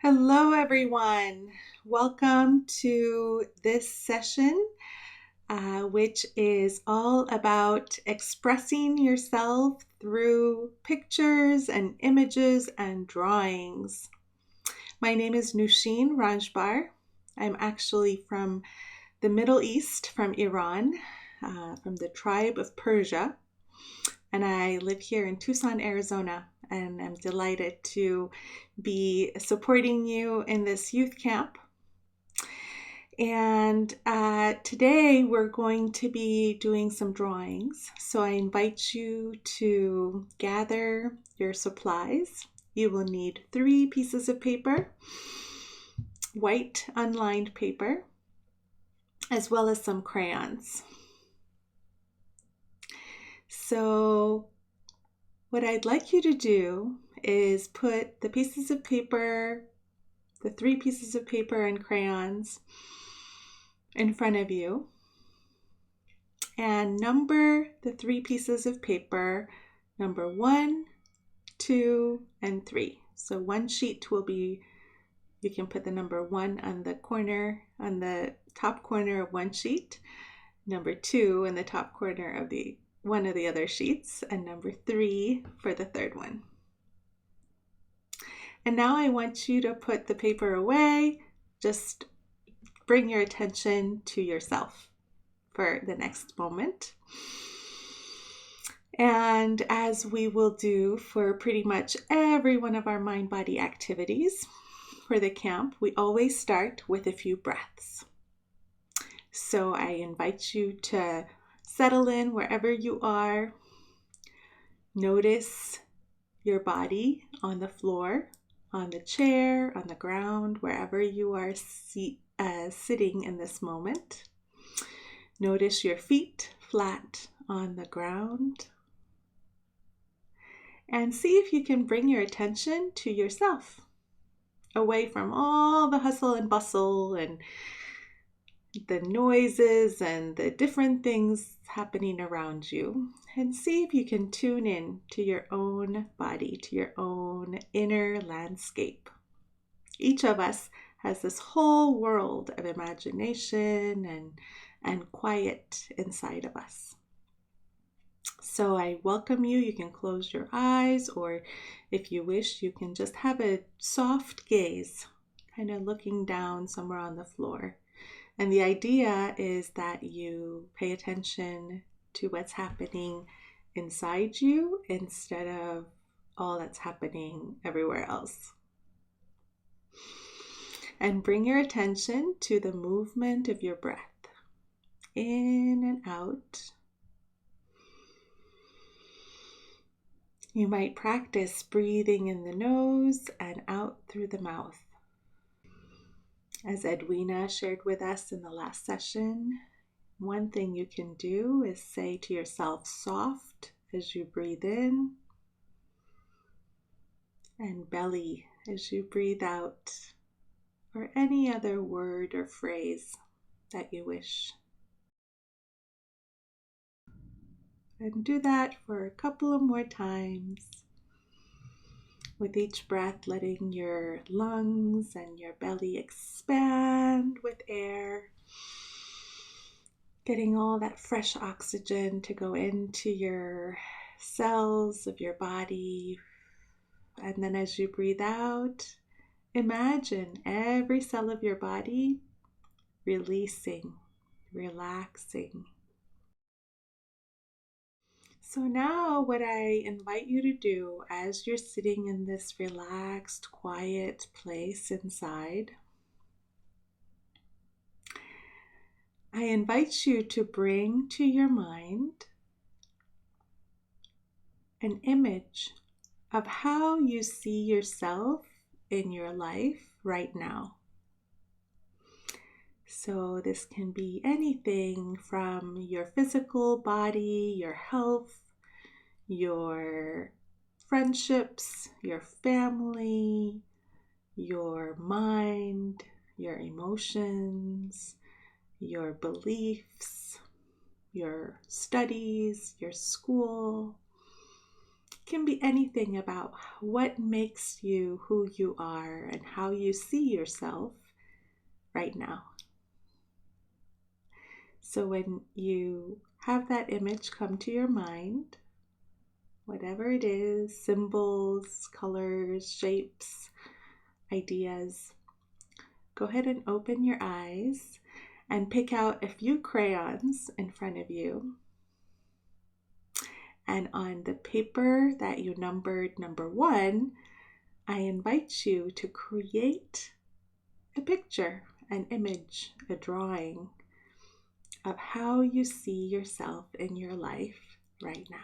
Hello, everyone. Welcome to this session, which is all about expressing yourself through pictures and images and drawings. My name is Nushin Rajbar. I'm actually from the Middle East, from Iran, from the tribe of Persia, and I live here in Tucson, Arizona, and I'm delighted to be supporting you in this youth camp. And today we're going to be doing some drawings. So I invite you to gather your supplies. You will need 3 pieces of paper, white unlined paper, as well as some crayons. So what I'd like you to do is put the pieces of paper, the 3 pieces of paper and crayons in front of you, and number the 3 pieces of paper, number 1, 2, and 3. So one sheet will be, you can put the number 1 on the corner, on the top corner of one sheet, number 2 in the top corner of the one of the other sheets, and number 3 for the third one. And now I want you to put the paper away. Just bring your attention to yourself for the next moment. And as we will do for pretty much every one of our mind-body activities for the camp, we always start with a few breaths. So I invite you to settle in wherever you are. Notice your body on the floor, on the chair, on the ground, wherever you are sitting in this moment. Notice your feet flat on the ground. And see if you can bring your attention to yourself, away from all the hustle and bustle and the noises and the different things happening around you, and see if you can tune in to your own body, to your own inner landscape. Each of us has this whole world of imagination and quiet inside of us. So I welcome you. You can close your eyes, or if you wish, you can just have a soft gaze, kind of looking down somewhere on the floor. And the idea is that you pay attention to what's happening inside you instead of all that's happening everywhere else. And bring your attention to the movement of your breath, in and out. You might practice breathing in the nose and out through the mouth. As Edwina shared with us in the last session, one thing you can do is say to yourself soft as you breathe in, and belly as you breathe out, or any other word or phrase that you wish. And do that for a couple of more times. With each breath, letting your lungs and your belly expand with air, getting all that fresh oxygen to go into your cells of your body. And then as you breathe out, imagine every cell of your body releasing, relaxing. So now what I invite you to do as you're sitting in this relaxed, quiet place inside, I invite you to bring to your mind an image of how you see yourself in your life right now. So this can be anything from your physical body, your health, your friendships, your family, your mind, your emotions, your beliefs, your studies, your school, can be anything about what makes you who you are and how you see yourself right now. So when you have that image come to your mind, whatever it is, symbols, colors, shapes, ideas, go ahead and open your eyes and pick out a few crayons in front of you. And on the paper that you numbered number 1, I invite you to create a picture, an image, a drawing of how you see yourself in your life right now.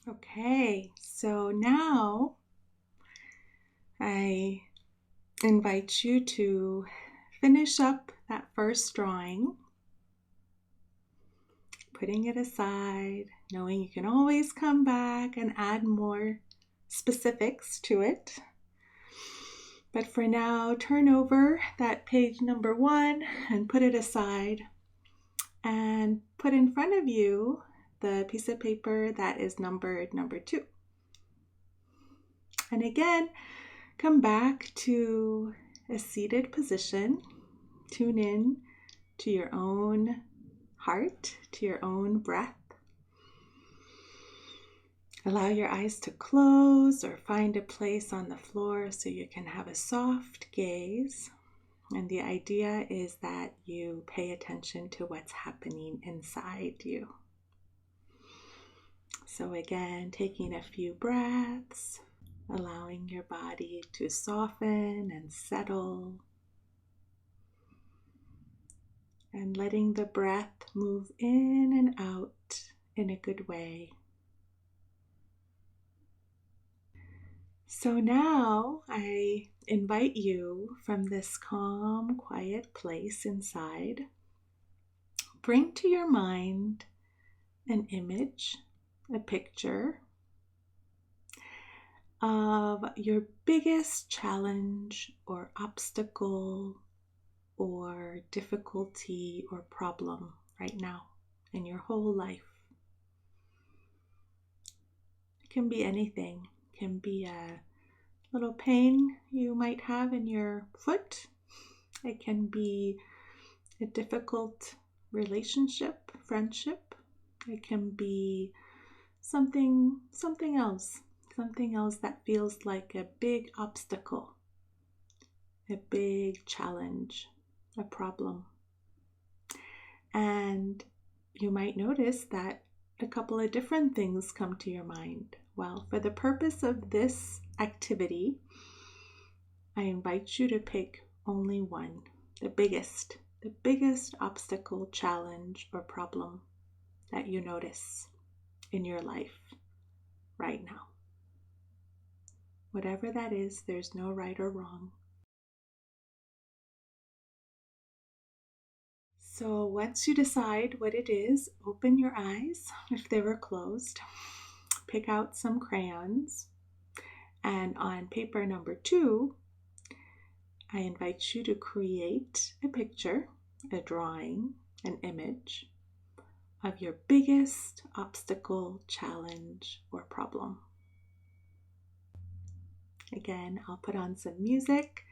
Okay, so now I invite you to finish up that first drawing, putting it aside, knowing you can always come back and add more specifics to it. But for now, turn over that page number 1 and put it aside, and put in front of you the piece of paper that is numbered number 2. And again, come back to a seated position. Tune in to your own heart, to your own breath. Allow your eyes to close or find a place on the floor so you can have a soft gaze. And the idea is that you pay attention to what's happening inside you. So again, taking a few breaths, allowing your body to soften and settle, and letting the breath move in and out in a good way. So now I invite you from this calm, quiet place inside, bring to your mind an image, a picture of your biggest challenge or obstacle or difficulty or problem right now in your whole life. It can be anything. It can be a little pain you might have in your foot. It can be a difficult relationship, friendship. It can be something else, something else that feels like a big obstacle, a big challenge, a problem. And you might notice that a couple of different things come to your mind. Well, for the purpose of this activity, I invite you to pick only one, the biggest obstacle, challenge, or problem that you notice in your life right now. Whatever that is, there's no right or wrong. So once you decide what it is, open your eyes if they were closed, pick out some crayons, and on paper number 2, I invite you to create a picture, a drawing, an image of your biggest obstacle, challenge, or problem. Again, I'll put on some music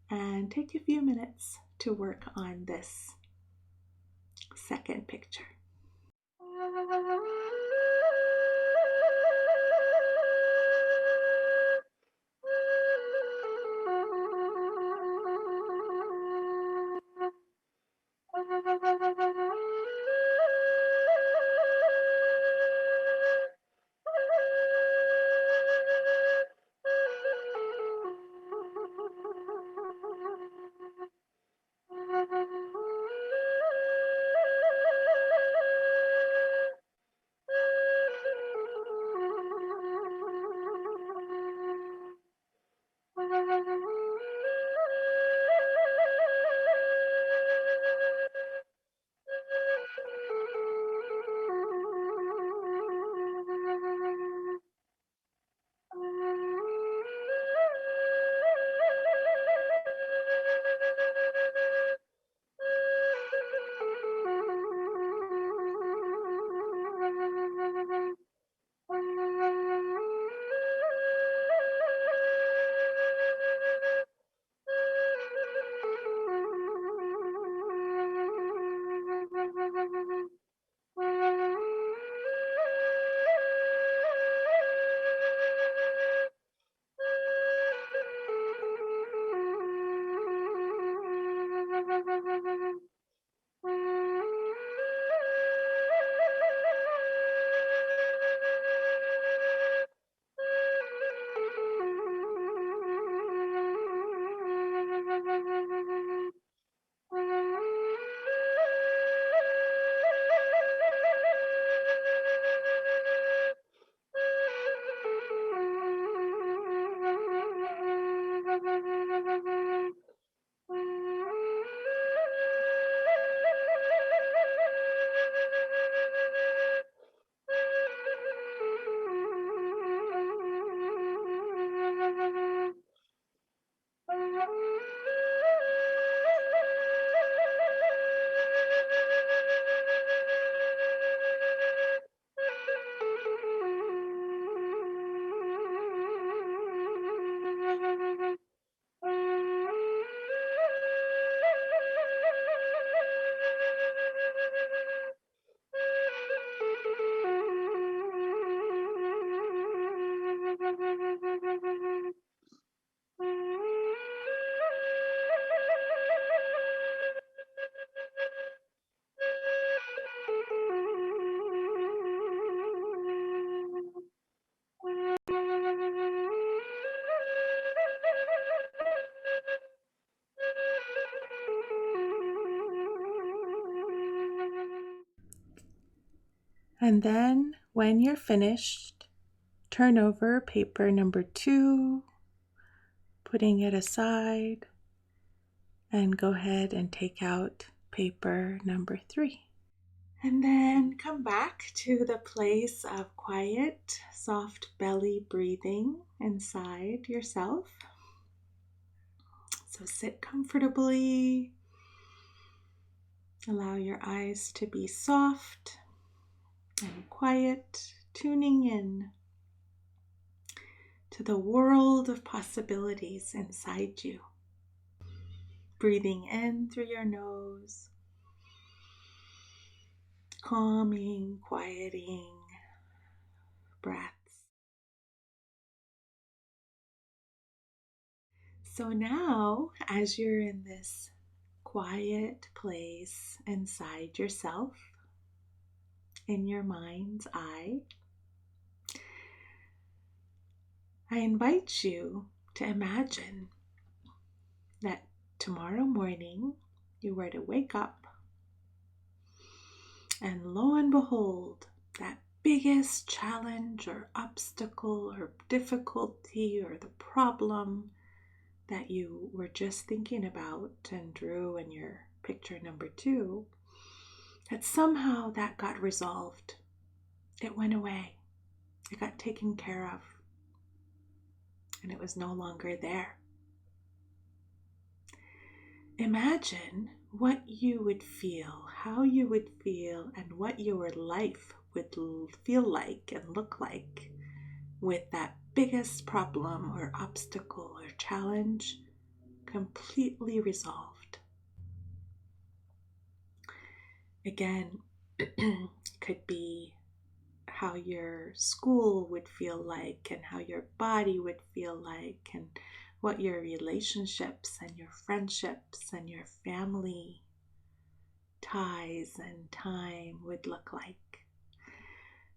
and take a few minutes to work on this second picture. And then when you're finished, turn over paper number 2, putting it aside, and go ahead and take out paper number 3. And then come back to the place of quiet, soft belly breathing inside yourself. So sit comfortably. Allow your eyes to be soft and quiet, tuning in to the world of possibilities inside you. Breathing in through your nose, calming, quieting breaths. So now, as you're in this quiet place inside yourself, in your mind's eye, I invite you to imagine that tomorrow morning you were to wake up, and lo and behold, that biggest challenge or obstacle or difficulty or the problem that you were just thinking about and drew in your picture number 2, that somehow that got resolved. It went away. It got taken care of. And it was no longer there. Imagine what you would feel, how you would feel, and what your life would feel like and look like with that biggest problem or obstacle or challenge completely resolved. Again, it could be how your school would feel like and how your body would feel like and what your relationships and your friendships and your family ties and time would look like.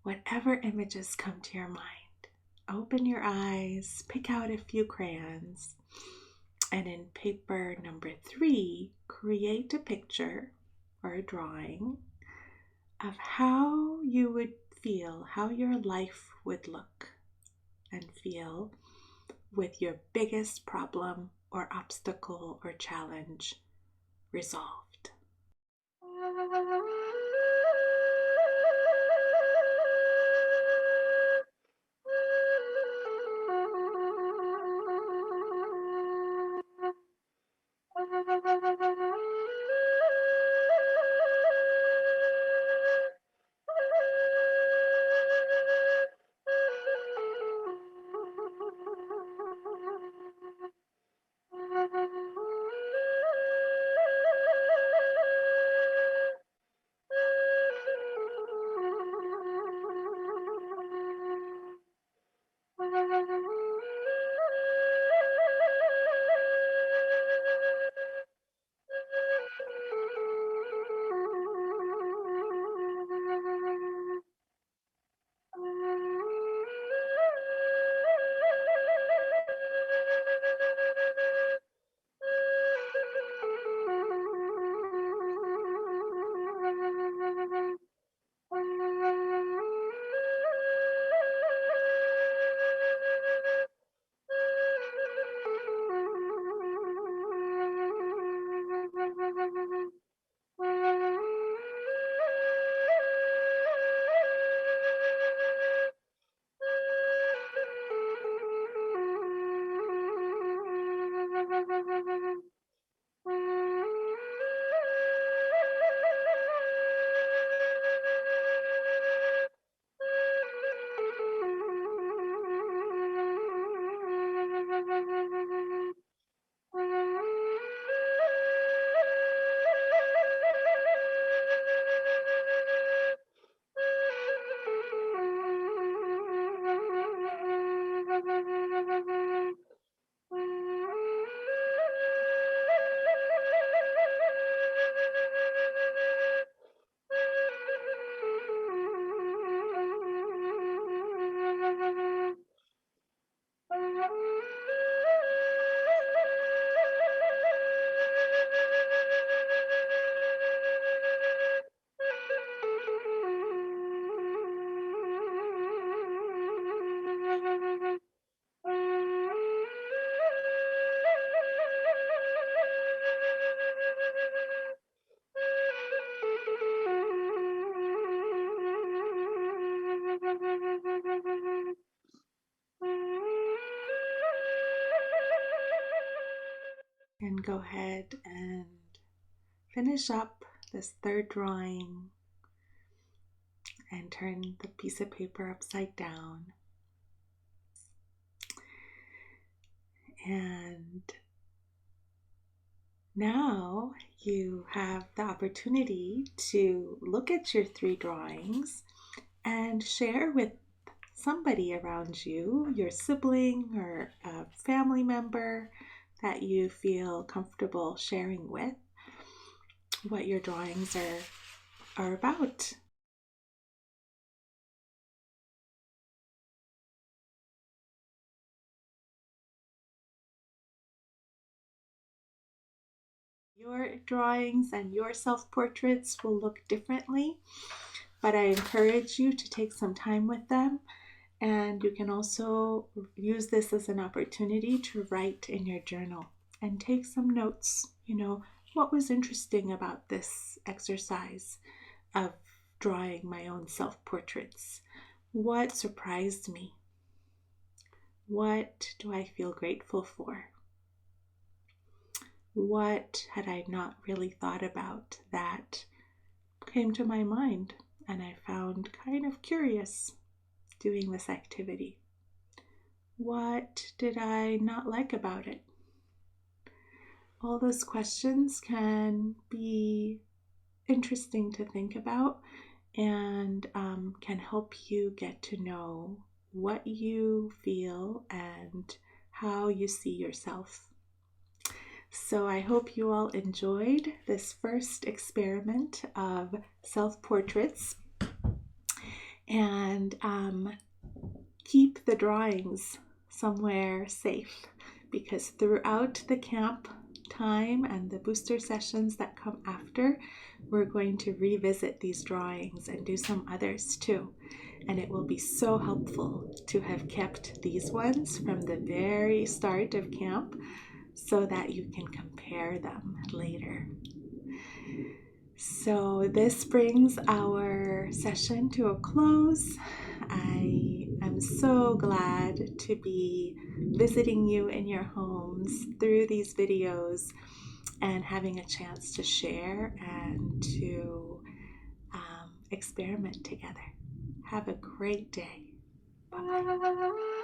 Whatever images come to your mind, open your eyes, pick out a few crayons, and in paper number 3, create a picture or a drawing of how you would feel, how your life would look and feel with your biggest problem or obstacle or challenge resolved. and go ahead and finish up this third drawing and turn the piece of paper upside down. And now you have the opportunity to look at your 3 drawings and share with somebody around you, your sibling or a family member that you feel comfortable sharing with, what your drawings are about. Your drawings and your self-portraits will look differently, but I encourage you to take some time with them, and you can also use this as an opportunity to write in your journal and take some notes. What was interesting about this exercise of drawing my own self-portraits? What surprised me? What do I feel grateful for? What had I not really thought about that came to my mind and I found kind of curious doing this activity? What did I not like about it? All those questions can be interesting to think about and can help you get to know what you feel and how you see yourself. So I hope you all enjoyed this first experiment of self-portraits, and keep the drawings somewhere safe, because throughout the camp time and the booster sessions that come after, we're going to revisit these drawings and do some others too. And it will be so helpful to have kept these ones from the very start of camp so that you can compare them later. So this brings our session to a close. I am so glad to be visiting you in your homes through these videos and having a chance to share and to experiment together. Have a great day. Bye-bye.